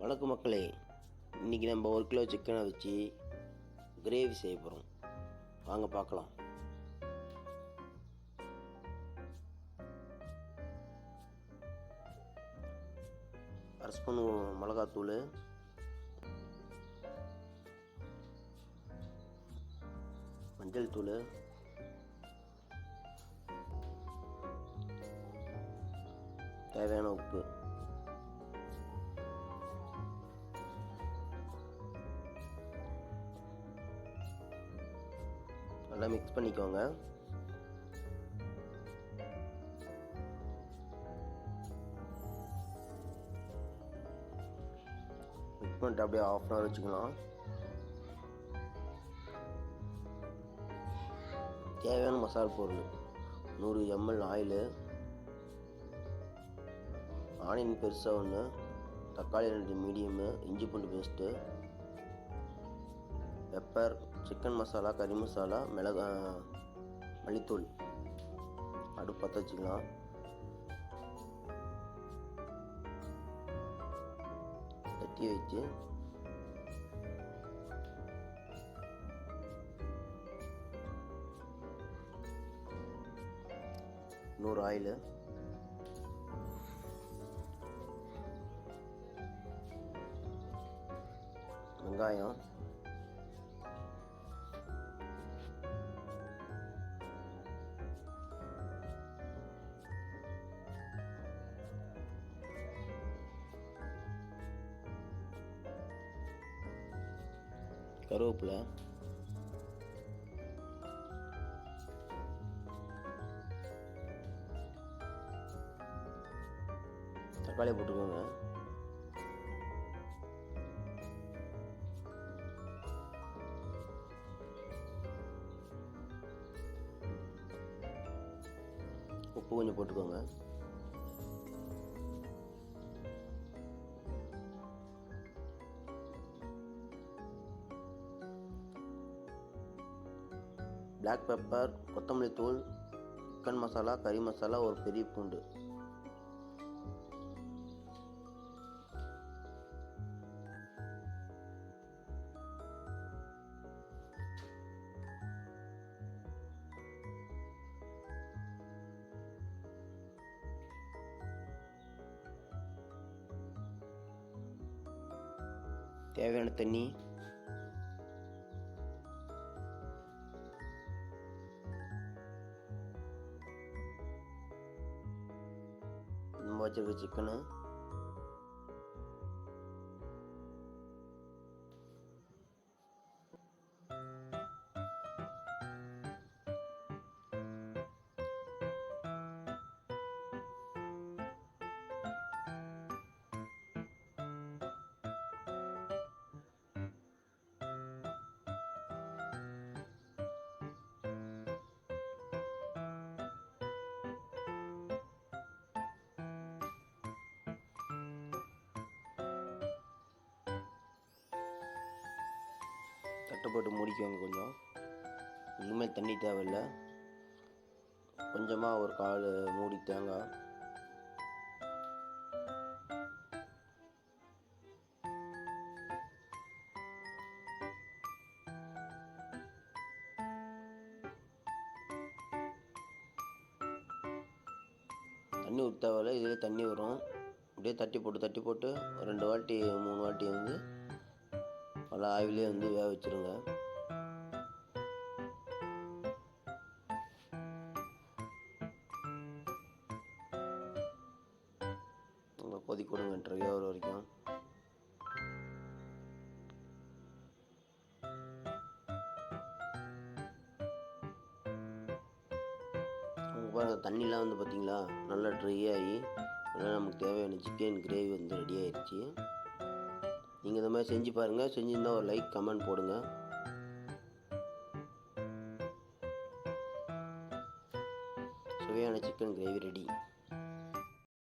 வணக்கம் மக்களே, இன்றைக்கி நம்ம 1 கிலோ சிக்கனை வச்சு கிரேவி செய்ய போகிறோம். வாங்க பார்க்கலாம். அரை ஸ்பூன் மிளகாத்தூள், மஞ்சள் தூள், தேவையான உப்பு, நல்லா மிக்ஸ் பண்ணிக்கோங்க. மிக்ஸ் பண்ணிட்டு அப்படியே 1/2 hour வச்சுக்கலாம். தேவையான மசாலா பொருள் 100 ml ஆயில், ஆனியன் பெருசாக 1, தக்காளி 2 மீடியமு, இஞ்சி பூண்டு பேஸ்ட்டு, பெப்பர், சிக்கன் மசாலா, கறி மசாலா, மல்லித்தூள். அடுப்பு பற்ற வச்சுக்கலாம். தட்டி வச்சு நூறு ஆயில், வெங்காயம், கருவேப்பிலை, தக்காளி போட்டுக்கோங்க. உப்பு கொஞ்சம் போட்டுக்கோங்க. பிளாக் பெப்பர், கொத்தமல்லி தூள், சிக்கன் மசாலா, கறி மசாலா, ஒரு பெரிய பூண்டு. தேவையான தண்ணி, நம்ம வச்சிருக்க சிக்கனு, தட்டை போட்டு மூடிக்குவாங்க. கொஞ்சம் இனிமேல் தண்ணி தேவையில்லை. கொஞ்சமாக ஒரு 1/4 மூடி தேங்காய், தண்ணி ஊற்ற தேவையில்லை. இதிலே தண்ணி வரும். அப்படியே தட்டி போட்டு 2 வாட்டி 3 வாட்டி நல்லா ஆவிலே வேக வச்சுருங்க. கொதி கொடுங்க ட்ரை ஆகிற வரைக்கும். பாருங்க, தண்ணிலாம் பார்த்தீங்களா நல்லா ட்ரை ஆகி நல்லா நமக்கு தேவையான சிக்கன் கிரேவி ரெடி ஆயிடுச்சு. நீங்கள் இந்த மாதிரி செஞ்சு பாருங்கள். செஞ்சுருந்தால் ஒரு லைக், கமெண்ட் போடுங்க. சுவையான சிக்கன் கிரேவி ரெடி.